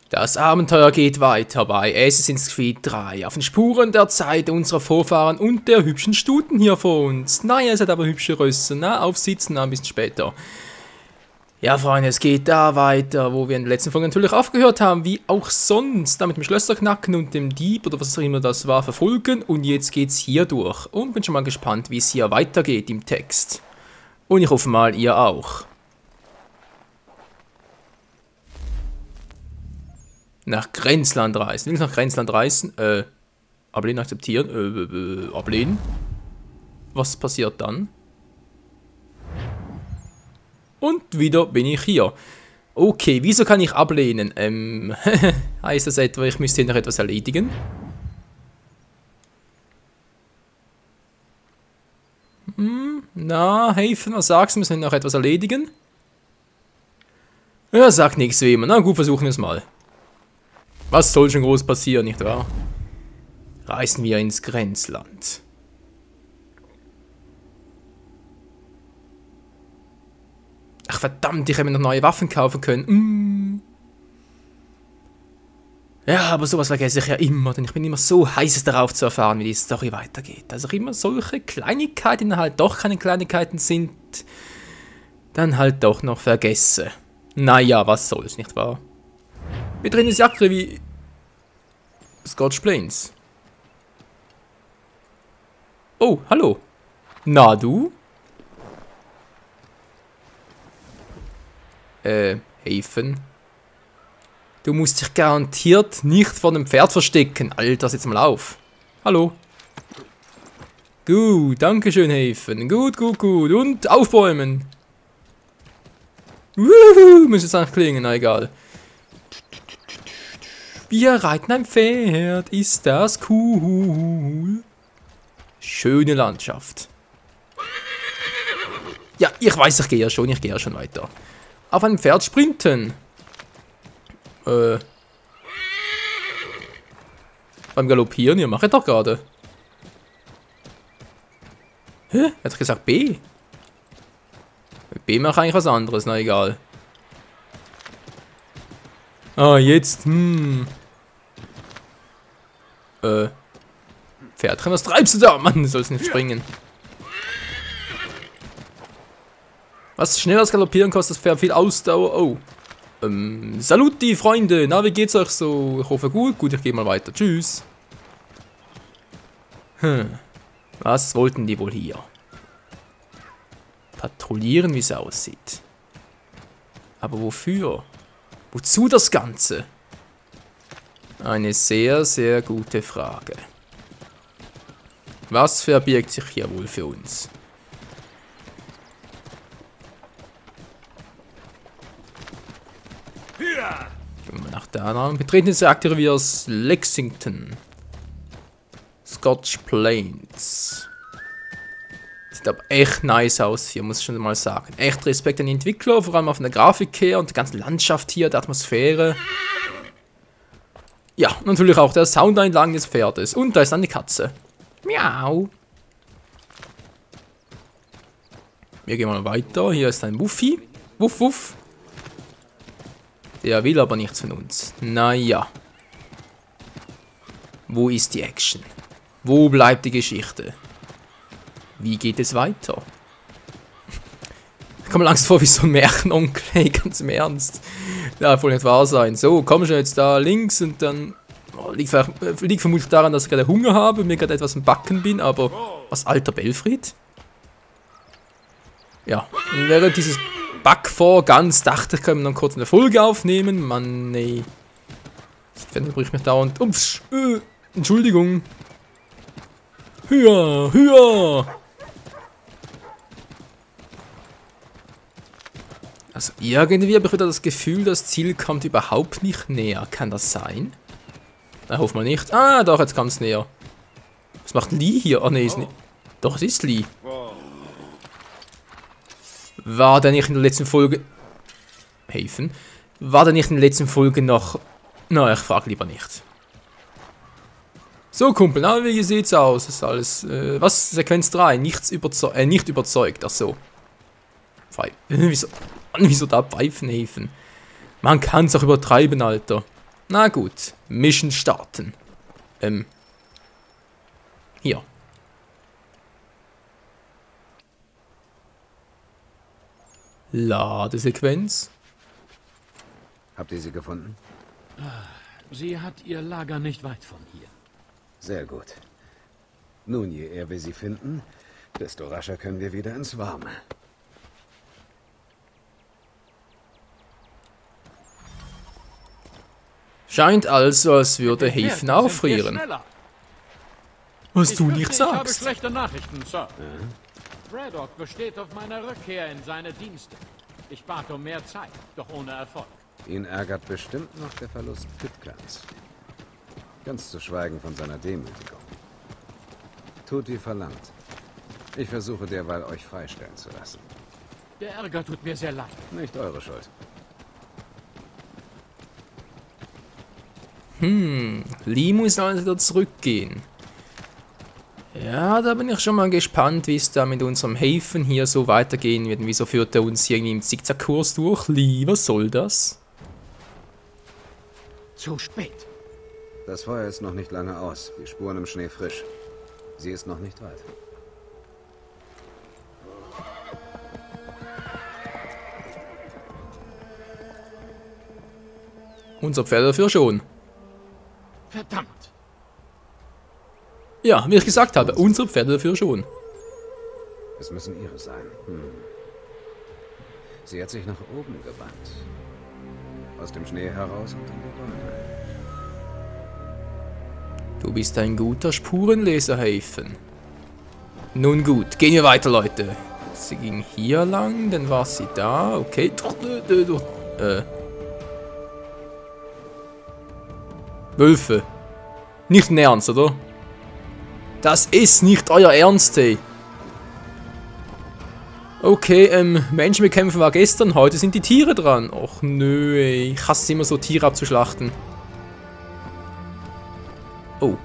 Das Abenteuer geht weiter bei Assassin's Creed 3 auf den Spuren der Zeit unserer Vorfahren und der hübschen Stuten hier vor uns. Naja, es hat aber hübsche Rösser, na, aufsitzen, na, ein bisschen später. Ja, Freunde, es geht da weiter, wo wir in der letzten Folge natürlich aufgehört haben, wie auch sonst, da mit dem Schlösser knacken und dem Dieb oder was auch immer das war, verfolgen. Und jetzt geht's hier durch und bin schon mal gespannt, wie es hier weitergeht im Text. Und ich hoffe mal, ihr auch. Nach Grenzland reisen. Will ich nach Grenzland reisen? Ablehnen, akzeptieren. Ablehnen. Was passiert dann? Und wieder bin ich hier. Okay, wieso kann ich ablehnen? Heißt das etwa, ich müsste hier noch etwas erledigen? Na, helfen, was sagst du? Müssen wir noch etwas erledigen? Ja, sagt nichts wie immer. Na gut, versuchen wir es mal. Was soll schon groß passieren, nicht wahr? Reisen wir ins Grenzland. Ach verdammt, ich hätte mir noch neue Waffen kaufen können. Ja, aber sowas vergesse ich ja immer, denn ich bin immer so heiß darauf zu erfahren, wie die Story weitergeht. Dass ich immer solche Kleinigkeiten, die halt doch keine Kleinigkeiten sind, dann halt doch noch vergesse. Naja, was soll's, nicht wahr? Wir drehen das Jagdre wie Scotch Plains. Oh, hallo. Na du? Häfen. Du musst dich garantiert nicht vor dem Pferd verstecken. Alter, setz mal auf. Hallo. Gut, danke schön, Häfen. Gut, gut, gut. Und aufbäumen. Müsste jetzt eigentlich klingen, na egal. Wir reiten ein Pferd. Ist das cool? Schöne Landschaft. Ja, ich weiß, ich gehe ja schon weiter. Auf einem Pferd sprinten. Beim Galoppieren, ihr macht doch gerade. Hä? Er hat gesagt B. Mit B mache ich eigentlich was anderes, na egal. Ah, jetzt, Pferdchen, was treibst du da? Mann, du sollst nicht springen. Was schnelleres Galoppieren kostet das Pferd viel Ausdauer. Oh. Saluti, Freunde. Na, wie geht's euch so? Ich hoffe gut. Gut, ich gehe mal weiter. Tschüss. Was wollten die wohl hier? Patrouillieren, wie es aussieht. Aber wofür? Wozu das Ganze? Eine sehr, sehr gute Frage. Was verbirgt sich hier wohl für uns? Gehen wir nach da. Betreten das Jagdreviers Lexington. Scotch Plains. Sieht aber echt nice aus hier, muss ich schon mal sagen. Echt Respekt an die Entwickler, vor allem auf der Grafik her und die ganze Landschaft hier, der Atmosphäre. Ja, natürlich auch der Soundeinlagen des Pferdes. Und da ist dann die Katze. Miau. Wir gehen mal weiter. Hier ist ein Wuffi. Wuff, wuff. Der will aber nichts von uns. Naja. Wo ist die Action? Wo bleibt die Geschichte? Wie geht es weiter? Ich komme langsam vor wie so ein Märchenonkel, hey, ganz im Ernst. Darf wohl nicht wahr sein. So, komm schon jetzt da links und dann... Oh, liegt vermutlich daran, dass ich gerade Hunger habe und mir gerade etwas im Backen bin, aber... Was, alter Belfried? Ja, und während dieses Backvorgangs dachte ich, können wir dann kurz eine Folge aufnehmen. Mann, nee. Das Pferd bricht mich dauernd... Ups, Entschuldigung. Höher, höher. Also irgendwie habe ich wieder das Gefühl, das Ziel kommt überhaupt nicht näher. Kann das sein? Na, hoffen wir nicht. Ah, doch, jetzt kommt es näher. Was macht Lee hier? Oh, nee, ist nicht. Doch, es ist Lee. War der nicht in der letzten Folge... Häfen? War der nicht in der letzten Folge noch... Na, ich frage lieber nicht. So, Kumpel, na, wie sieht's aus? Das ist alles... was? Sequenz 3. Nicht überzeugt. Ach so. Wieso da Pfeifen helfen? Man kann's auch übertreiben, Alter. Na gut, Mission starten. Hier. Ladesequenz. Habt ihr sie gefunden? Sie hat ihr Lager nicht weit von hier. Sehr gut. Nun, je eher wir sie finden, desto rascher können wir wieder ins Warme. Scheint also, als würde Haven Sind auffrieren. wir schneller. Was Ich du fürchte, nicht Ich habe sagst. schlechte Nachrichten, Sir. Braddock besteht auf meiner Rückkehr in seine Dienste. Ich bat um mehr Zeit, doch ohne Erfolg. Ihn ärgert bestimmt noch der Verlust Pitcans. Ganz zu schweigen von seiner Demütigung. Tut wie verlangt. Ich versuche derweil, euch freistellen zu lassen. Der Ärger tut mir sehr leid. Nicht eure Schuld. Lee muss also wieder zurückgehen. Ja, da bin ich schon mal gespannt, wie es da mit unserem Haven hier so weitergehen wird. Wieso führt er uns hier irgendwie im Zickzackkurs durch? Lee, was soll das? Zu spät. Das Feuer ist noch nicht lange aus. Die Spuren im Schnee frisch. Sie ist noch nicht weit. Unser Pferd dafür schon. Verdammt. Ja, wie ich gesagt habe, unser Pferd dafür schon. Es müssen ihre sein. Sie hat sich nach oben gewandt. Aus dem Schnee heraus und in die Bäume. Du bist ein guter Spurenleser, Haven. Nun gut, gehen wir weiter, Leute. Sie ging hier lang, dann war sie da. Okay. Wölfe. Nicht ein Ernst, oder? Das ist nicht euer Ernst, ey. Okay, Menschen bekämpfen war gestern, heute sind die Tiere dran. Och nö, ey. Ich hasse immer so Tiere abzuschlachten. Oh.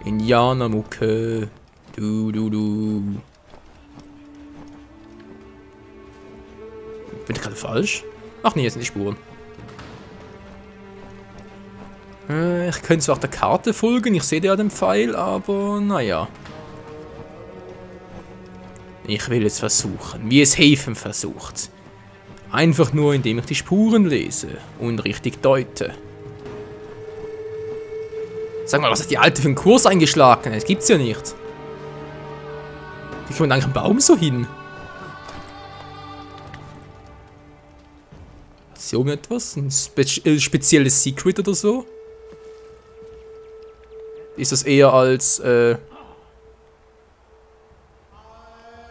Indianermucke. Du. Bin ich gerade falsch? Ach nee, jetzt sind die Spuren. Ich könnte zwar der Karte folgen, ich sehe ja den Pfeil, aber naja. Ich will es versuchen, wie es Haven versucht. Einfach nur, indem ich die Spuren lese und richtig deute. Sag mal, was hat die Alte für einen Kurs eingeschlagen? Das gibt's ja nicht. Wie kommt eigentlich ein Baum so hin? Hat sie oben etwas? Ein spezielles Secret oder so? Ist das eher als,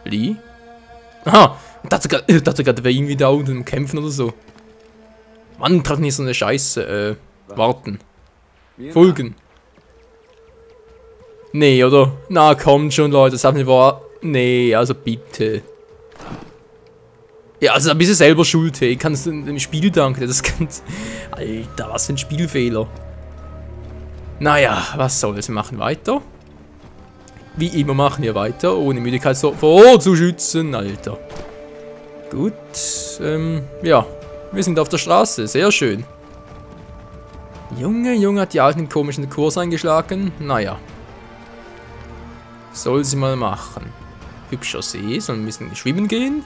Lee? Aha! Ich dachte gerade, wäre irgendwie da unten im Kämpfen oder so. Mann, trag nicht so eine Scheiße. Warten. Folgen. Nee, oder? Na, kommt schon, Leute. Das haben wir wahr. Nee, also bitte. Ja, also da bist du selber schuld, hey. Kannst du dem Spiel danken. Das kann. Alter, was für ein Spielfehler. Naja, was soll's, wir machen weiter. Wie immer machen wir weiter, ohne Müdigkeit vorzuschützen, Alter. Gut, ja, wir sind auf der Straße, sehr schön. Junge, hat die Alten einen komischen Kurs eingeschlagen, naja. Soll sie mal machen. Hübscher See, sollen ein bisschen schwimmen gehen.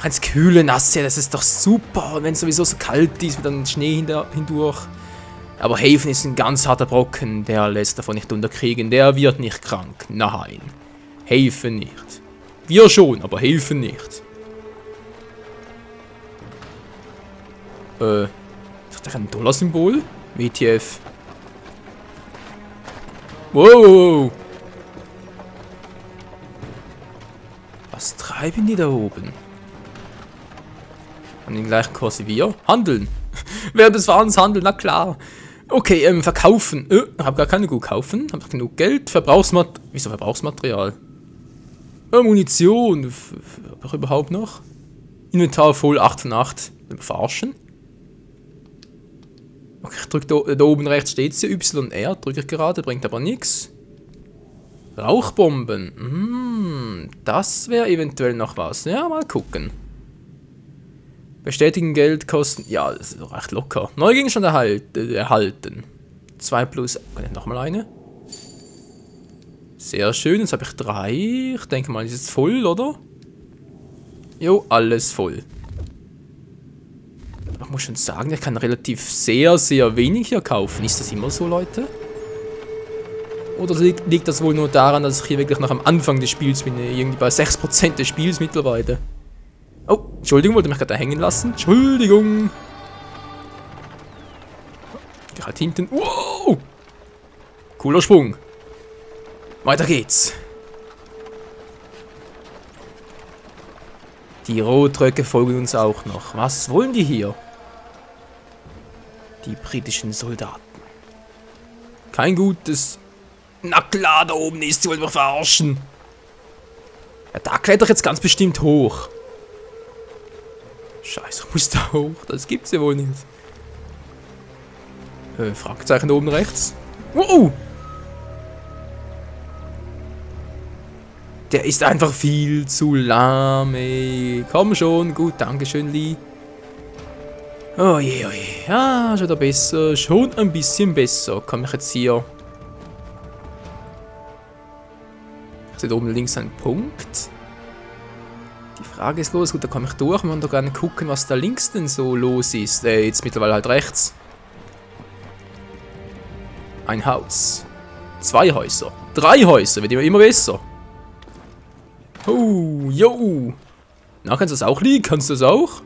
Ganz kühle Nasse, das ist doch super, wenn es sowieso so kalt ist, mit dem Schnee hindurch. Aber Haven ist ein ganz harter Brocken, der lässt davon nicht unterkriegen, der wird nicht krank, nein. Haven nicht. Wir schon, aber Haven nicht. Ist das ein Dollarsymbol? WTF. Wow. Was treiben die da oben? An den gleichen Kurs wie wir? Handeln. Während des Fahrens handeln, na klar. Okay, verkaufen. Hab gar keine gut kaufen. Hab genug Geld. Verbrauchsmaterial. Wieso Verbrauchsmaterial? Munition. Hab ich überhaupt noch? Inventar voll 8 von 8. Verarschen. Okay, ich drück da oben rechts steht es ja. YR. Drücke ich gerade. Bringt aber nichts. Rauchbomben. Das wäre eventuell noch was. Ja, mal gucken. Bestätigen Geldkosten. Ja, das ist doch recht locker. Neue Gegenstand erhalten. 2 plus. Kann ich nochmal eine? Sehr schön, jetzt habe ich 3. Ich denke mal, ist es voll, oder? Jo, alles voll. Aber ich muss schon sagen, ich kann relativ sehr wenig hier kaufen. Ist das immer so, Leute? Oder liegt das wohl nur daran, dass ich hier wirklich noch am Anfang des Spiels bin? Irgendwie bei 6% des Spiels mittlerweile. Oh, Entschuldigung, wollte mich gerade da hängen lassen. Entschuldigung. Gerade hinten. Wow! Cooler Sprung. Weiter geht's. Die Rotröcke folgen uns auch noch. Was wollen die hier? Die britischen Soldaten. Kein gutes... Na klar, da oben ist sie, wollen wir verarschen. Ja, da kletter ich jetzt ganz bestimmt hoch. Scheiße, ich muss da hoch. Das gibt's ja wohl nicht. Fragezeichen da oben rechts. Wow! Der ist einfach viel zu lahm, ey. Komm schon, gut, dankeschön, Lee. Oh je, oh je. Ja, schon wieder besser. Schon ein bisschen besser. Komme ich jetzt hier... Ich sehe da oben links einen Punkt. Die Frage ist los, gut, da komme ich durch. Wir wollen doch gerne gucken, was da links denn so los ist. Jetzt mittlerweile halt rechts. Ein Haus. 2 Häuser. 3 Häuser, wird immer besser. Oh, yo. Na, kannst du das auch liegen? Kannst du das auch?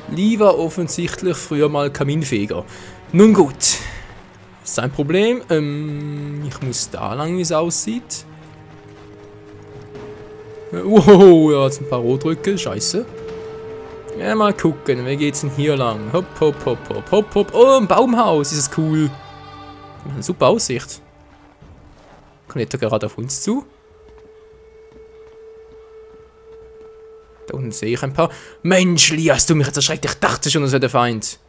Lee war offensichtlich früher mal Kaminfeger. Nun gut. Ist ein Problem. Ich muss da lang, wie es aussieht. Wow, ja, jetzt ein paar Rotröcke. Scheiße. Ja, mal gucken. Wie geht's denn hier lang? Hopp, hopp, hopp, hopp, hopp, hopp. Oh, ein Baumhaus. Ist das cool. Eine super Aussicht. Kommt der gerade auf uns zu? Da unten sehe ich ein paar... Mensch, Lee, hast du mich jetzt erschreckt? Ich dachte schon, das wäre der Feind.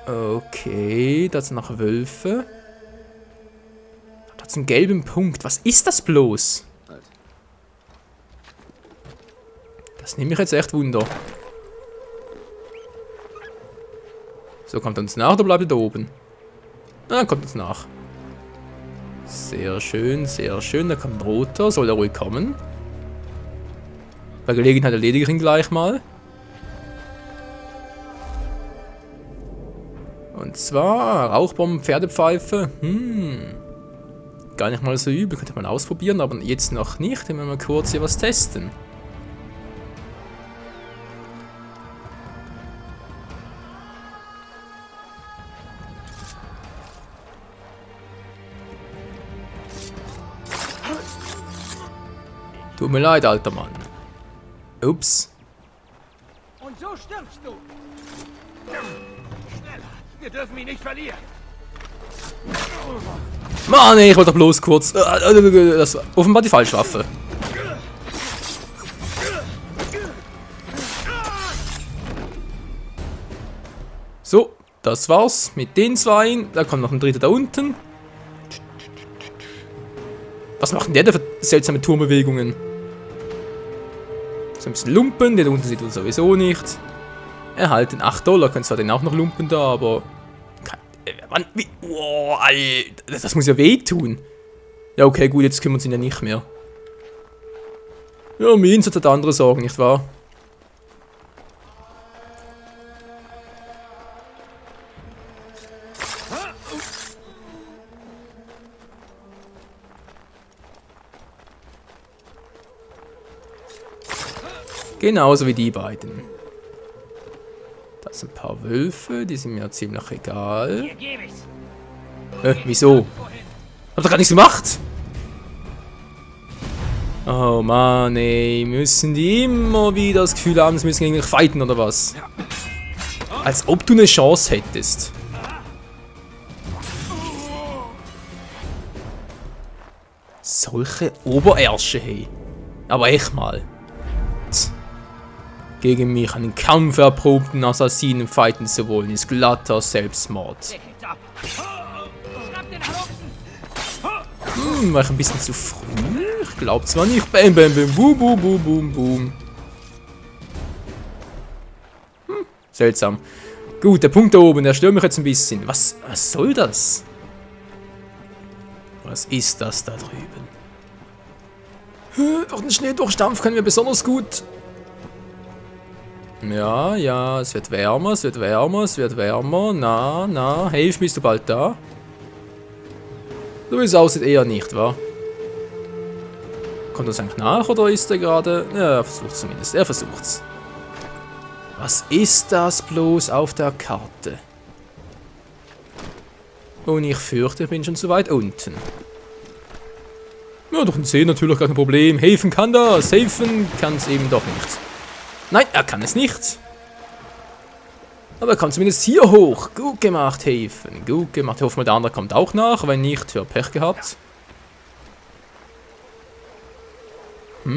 Okay, das sind noch Wölfe. Da ist ein gelben Punkt. Was ist das bloß? Das nehme ich jetzt echt Wunder. So, kommt er uns nach oder bleibt er da oben? Ah, kommt uns nach. Sehr schön, sehr schön. Da kommt ein roter. Soll er ruhig kommen? Bei Gelegenheit erledige ich ihn gleich mal. Und zwar Rauchbomben, Pferdepfeife. Gar nicht mal so übel. Könnte man ausprobieren, aber jetzt noch nicht. Wenn wir mal kurz hier was testen. Tut mir leid, alter Mann. Ups. Und so stirbst du. Schneller. Wir dürfen ihn nicht verlieren. Mann, ich wollte doch bloß kurz... Das war offenbar die falsche Waffe. So, das war's mit den 2. Da kommt noch ein dritter da unten. Was macht denn der da für seltsame Turmbewegungen? So ein bisschen Lumpen, den unten sieht man sowieso nicht. Erhalten $8, können zwar den auch noch Lumpen da, aber... Mann, wie... Oh, Alter, das muss ja wehtun. Ja, okay, gut, jetzt kümmern sie ihn ja nicht mehr. Ja, um ihn hat er andere Sorgen, nicht wahr? Genauso wie die beiden. Das sind ein paar Wölfe, die sind mir ziemlich egal. Wieso? Hab doch gar nichts gemacht! Oh Mann, ey, müssen die immer wieder das Gefühl haben, sie müssen gegen mich fighten oder was? Als ob du eine Chance hättest. Solche Oberärsche, hey. Aber echt mal. Gegen mich einen kampferprobten Assassinen fighten zu wollen, ist glatter Selbstmord. ab! Schnapp den Haupten! War ich ein bisschen zu früh? Ich glaube zwar nicht. Bam, bam, bam, boom, boom, boom, boom, boom. Seltsam. Gut, der Punkt da oben, der stört mich jetzt ein bisschen. Was soll das? Was ist das da drüben? Durch den Schneedurchstampf können wir besonders gut. Ja, ja, es wird wärmer, es wird wärmer, es wird wärmer. Na, Hilf, bist du bald da? So wie es aussieht, eher nicht, wa? Kommt das eigentlich nach oder ist er gerade... Ja, er versucht zumindest. Er versucht's. Was ist das bloß auf der Karte? Und ich fürchte, ich bin schon zu weit unten. Ja, durch den See natürlich gar kein Problem. Helfen kann das. Helfen kann es eben doch nicht. Nein, er kann es nicht. Aber er kommt zumindest hier hoch. Gut gemacht, Helfen. Gut gemacht. Ich hoffe mal, der andere kommt auch nach. Wenn nicht, für Pech gehabt. Da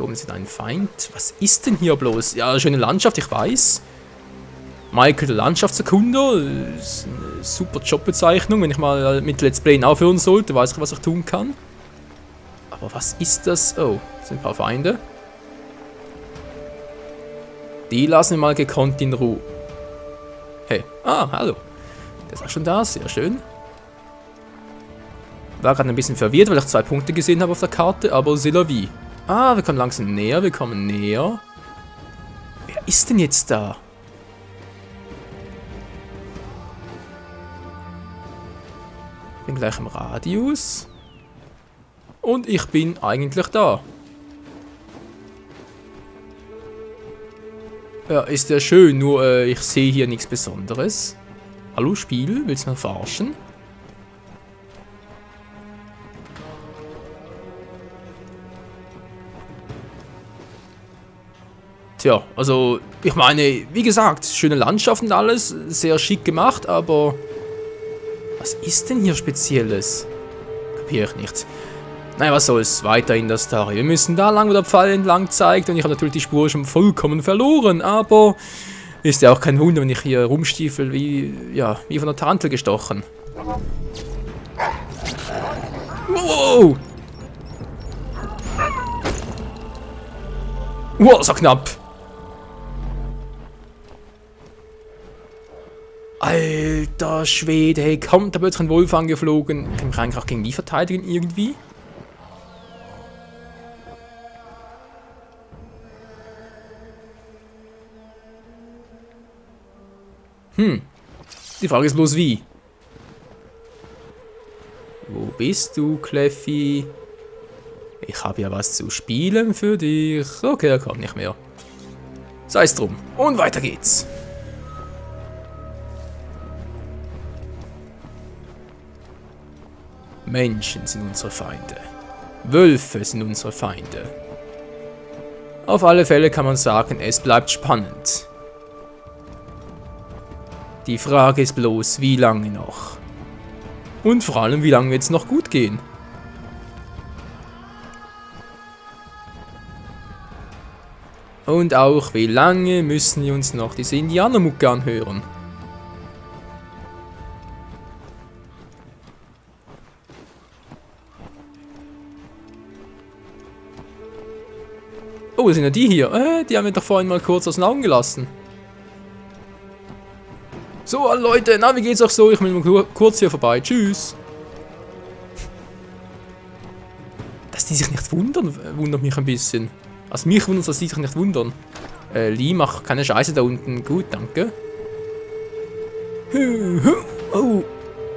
oben ist ein Feind. Was ist denn hier bloß? Ja, schöne Landschaft, ich weiß. Michael, der Landschaftserkunder. Ist eine super Jobbezeichnung. Wenn ich mal mit Let's Playen aufhören sollte, weiß ich, was ich tun kann. Aber was ist das? Oh, das sind ein paar Feinde. Die lassen wir mal gekonnt in Ruhe. Hey, hallo. Der ist auch schon da, sehr schön. War gerade ein bisschen verwirrt, weil ich 2 Punkte gesehen habe auf der Karte, aber c'est la vie. Wir kommen langsam näher, wir kommen näher. Wer ist denn jetzt da? Bin gleich im Radius. Und ich bin eigentlich da. Ja, ist ja schön, nur ich sehe hier nichts Besonderes. Hallo Spiel, willst du mich verarschen? Tja, also ich meine, wie gesagt, schöne Landschaft und alles, sehr schick gemacht, aber was ist denn hier Spezielles? Kapiere ich nicht. Naja, was soll's, weiter in der Story. Wir müssen da lang, wo der Pfeil entlang zeigt und ich habe natürlich die Spur schon vollkommen verloren, aber ist ja auch kein Wunder, wenn ich hier rumstiefel wie von der Tarantel gestochen. Wow! Wow, so knapp! Alter Schwede, hey, kommt da plötzlich ein Wolf angeflogen. Kann ich eigentlich auch gegen die verteidigen irgendwie? Die Frage ist bloß wie. Wo bist du, Kleffi? Ich habe ja was zu spielen für dich. Okay, er kommt nicht mehr. Sei es drum. Und weiter geht's. Menschen sind unsere Feinde. Wölfe sind unsere Feinde. Auf alle Fälle kann man sagen, es bleibt spannend. Die Frage ist bloß, wie lange noch? Und vor allem, wie lange wird es noch gut gehen? Und auch, wie lange müssen wir uns noch diese Indianermucke anhören? Oh, sind ja die hier. Die haben wir doch vorhin mal kurz aus den Augen gelassen. So, Leute, na, wie geht's auch so? Ich will mal kurz hier vorbei. Tschüss. Dass die sich nicht wundern, wundert mich ein bisschen. Also mich wundert es, dass die sich nicht wundern. Lee, mach keine Scheiße da unten. Gut, danke. Oh.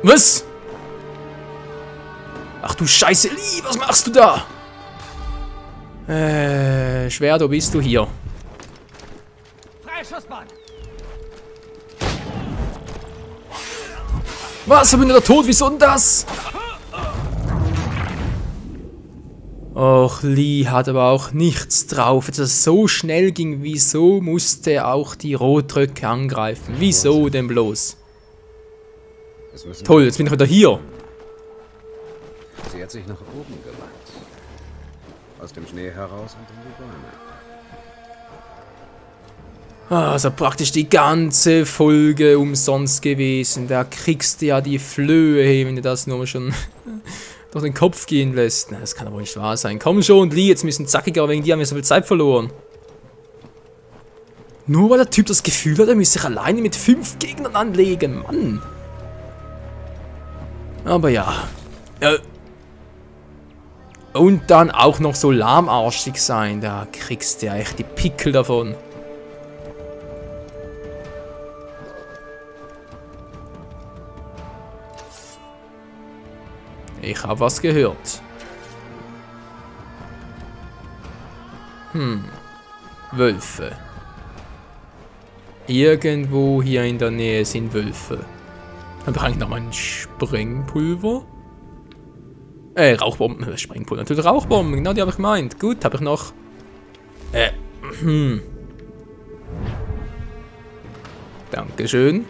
Was? Ach du Scheiße, Lee, was machst du da? Schwer, wo bist du hier? Freischussbahn! Was? Verbündeter Tod? Wieso denn das? Och, Lee hat aber auch nichts drauf. Als es so schnell ging, wieso musste auch die Rotröcke angreifen? Wieso denn bloß? Toll, jetzt bin ich wieder hier. Sie hat sich nach oben gewandt. Aus dem Schnee heraus und in die Bäume. Also praktisch die ganze Folge umsonst gewesen. Da kriegst du ja die Flöhe, hey, wenn du das nur schon durch den Kopf gehen lässt. Na, das kann aber nicht wahr sein. Komm schon, Lee, jetzt müssen zackiger, wegen dir haben wir so viel Zeit verloren. Nur weil der Typ das Gefühl hat, er müsse sich alleine mit 5 Gegnern anlegen, Mann. Aber ja. Und dann auch noch so lahmarschig sein, da kriegst du ja echt die Pickel davon. Ich habe was gehört. Wölfe. Irgendwo hier in der Nähe sind Wölfe. Habe ich eigentlich noch mal ein Sprengpulver? Rauchbomben. Sprengpulver. Natürlich Rauchbomben. Genau, die habe ich gemeint. Gut, habe ich noch. Dankeschön.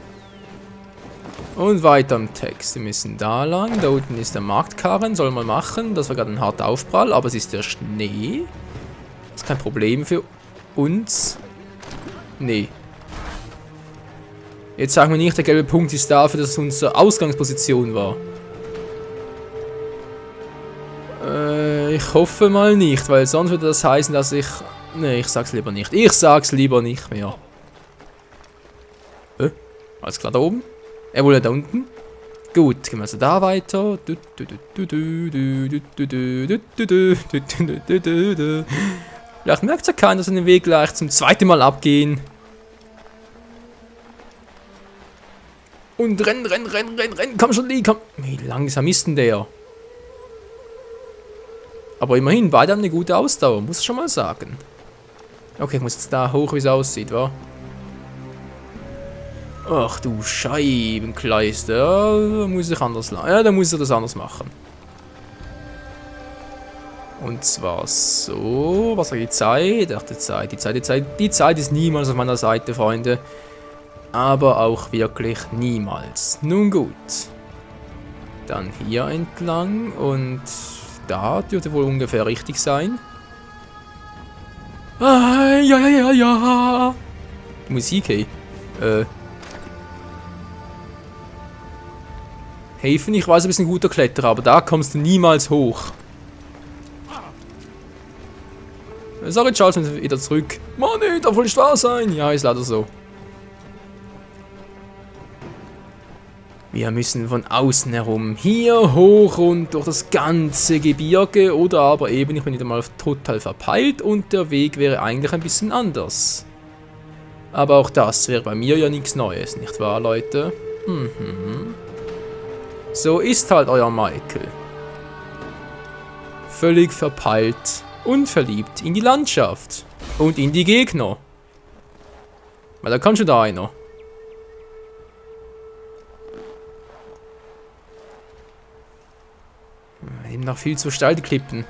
Und weiter im Text. Wir müssen da lang. Da unten ist der Marktkarren. Soll man machen. Das war gerade ein harter Aufprall. Aber es ist der Schnee. Das ist kein Problem für uns. Nee. Jetzt sagen wir nicht, der gelbe Punkt ist dafür, dass es unsere Ausgangsposition war. Ich hoffe mal nicht, weil sonst würde das heißen, dass ich... Nee, ich sag's lieber nicht. Ich sag's lieber nicht mehr. Alles klar da oben? Wohl da unten? Gut, gehen wir also da weiter. Vielleicht merkt ja keiner, dass wir den Weg gleich zum zweiten Mal abgehen. Und rennen. Komm schon, Lee, komm. Wie langsam ist denn der? Aber immerhin, beide haben eine gute Ausdauer, muss ich schon mal sagen. Okay, ich muss jetzt da hoch, wie es aussieht, wa? Ach du Scheibenkleister. Ja, da muss ich anders das anders machen. Und zwar so. Was war die Zeit? Ach, die Zeit ist niemals auf meiner Seite, Freunde. Aber auch wirklich niemals. Nun gut. Dann hier entlang und da dürfte wohl ungefähr richtig sein. Ah, ja. Musik, hey. Haven, ich weiß, du bist ein guter Kletterer, aber da kommst du niemals hoch. Sorry, Charles, wir sind wieder zurück. Mann, nee, darf wohl nicht wahr sein. Ja, ist leider so. Wir müssen von außen herum hier hoch und durch das ganze Gebirge oder aber eben, ich bin wieder mal total verpeilt und der Weg wäre eigentlich ein bisschen anders. Aber auch das wäre bei mir ja nichts Neues, nicht wahr, Leute? So ist halt euer Michael. Völlig verpeilt und verliebt in die Landschaft und in die Gegner. Weil da kommt schon da einer. Eben noch viel zu steil, die Klippen.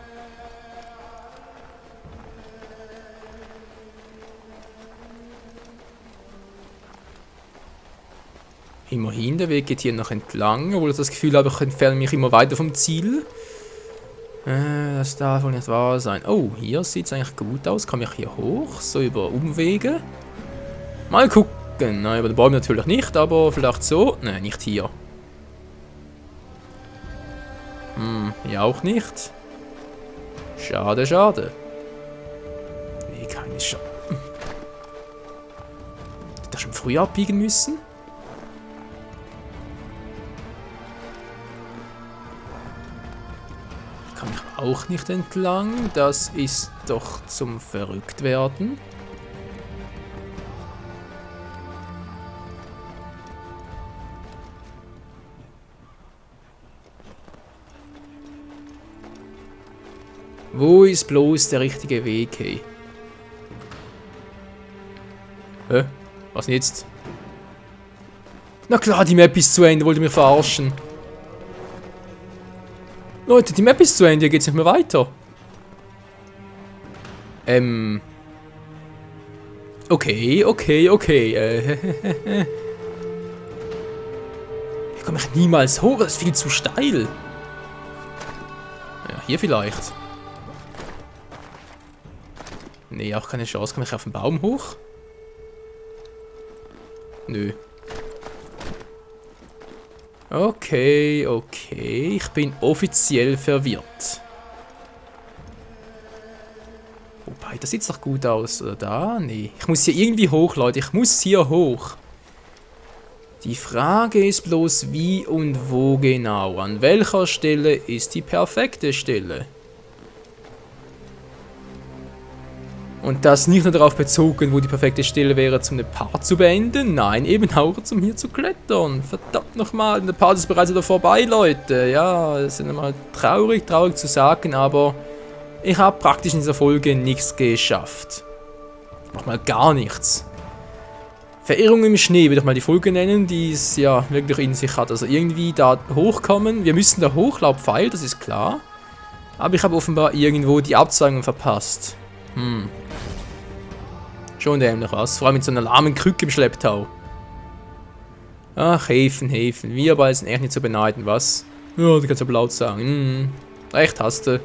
Immerhin, der Weg geht hier noch entlang, obwohl ich das Gefühl habe, ich entferne mich immer weiter vom Ziel. Das darf wohl nicht wahr sein. Oh, hier sieht es eigentlich gut aus. Komme ich hier hoch? So über Umwege? Mal gucken. Nein, über den Baum natürlich nicht, aber vielleicht so. Nein, nicht hier. Hier auch nicht. Schade. Nee, keine Chance. Hätte ich schon früher abbiegen müssen? Kann ich auch nicht entlang. Das ist doch zum Verrücktwerden. Wo ist bloß der richtige Weg, hey? Hä? Was denn jetzt? Na klar, die Map ist zu Ende, wollt ihr mich verarschen? Leute, die Map ist zu Ende, hier geht's nicht mehr weiter. Okay. Ich komme niemals hoch, das ist viel zu steil. Ja, hier vielleicht. Nee, auch keine Chance. Komme ich auf den Baum hoch? Nö. Okay, okay. Ich bin offiziell verwirrt. Wobei, das sieht doch gut aus. Oder da? Nee. Ich muss hier irgendwie hoch, Leute. Ich muss hier hoch. Die Frage ist bloß, wie und wo genau. An welcher Stelle ist die perfekte Stelle? Und das nicht nur darauf bezogen, wo die perfekte Stelle wäre, um den Part zu beenden. Nein, eben auch, um hier zu klettern. Verdammt nochmal, der Part ist bereits wieder vorbei, Leute. Ja, das ist nochmal traurig zu sagen, aber ich habe praktisch in dieser Folge nichts geschafft. Nochmal gar nichts. Verirrung im Schnee würde ich mal die Folge nennen, die es ja wirklich in sich hat. Also irgendwie da hochkommen. Wir müssen da hoch, laut Pfeil, das ist klar. Aber ich habe offenbar irgendwo die Abzweigung verpasst. Schon dämlich was. Vor allem mit so einer lahmen Krücke im Schlepptau. Ach, Häfen. Wir beide sind echt nicht zu beneiden, was? Ja, du kannst aber laut sagen. Recht hast du.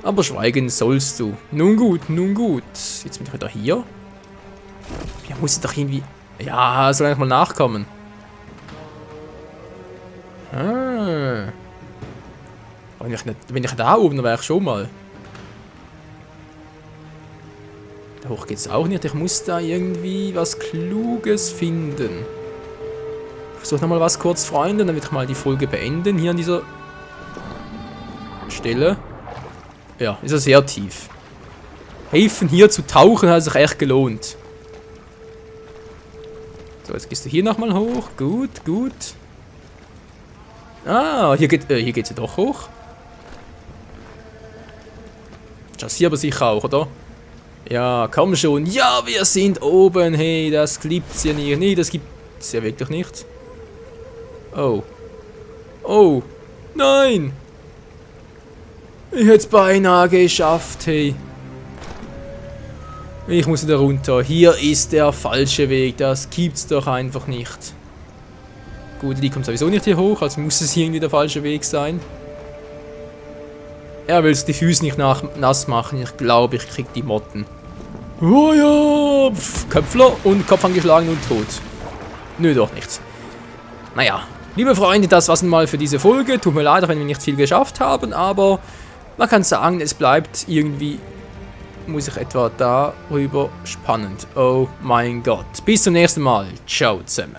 Aber schweigen sollst du. Nun gut. Jetzt bin ich wieder hier. Ja, muss ich doch irgendwie... Ja, soll ich mal nachkommen. Wenn ich da oben, dann wäre ich schon mal. Da hoch geht's auch nicht. Ich muss da irgendwie was Kluges finden. Ich versuche nochmal was kurz, Freunde. Dann würde ich mal die Folge beenden. Hier an dieser Stelle. Ja, ist ja sehr tief. Häfen hier zu tauchen hat sich echt gelohnt. So, jetzt gehst du hier nochmal hoch. Gut. Ah, hier geht's ja doch hoch. Das hier aber sicher auch, oder? Ja, komm schon. Ja, wir sind oben. Hey, das gibt's ja nicht. Nee, das gibt's ja wirklich nicht. Oh, nein. Ich hätte es beinahe geschafft, hey. Ich muss wieder runter. Hier ist der falsche Weg. Das gibt's doch einfach nicht. Gut, die kommt sowieso nicht hier hoch, also muss es irgendwie der falsche Weg sein. Er will die Füße nicht nass machen. Ich glaube, ich krieg die Motten. Oh ja! Köpfler und Kopf angeschlagen und tot. Nö, doch nicht. Naja, liebe Freunde, das war's mal für diese Folge. Tut mir leid, wenn wir nicht viel geschafft haben, aber man kann sagen, es bleibt irgendwie... Muss ich etwa darüber spannend. Oh mein Gott. Bis zum nächsten Mal. Ciao zusammen.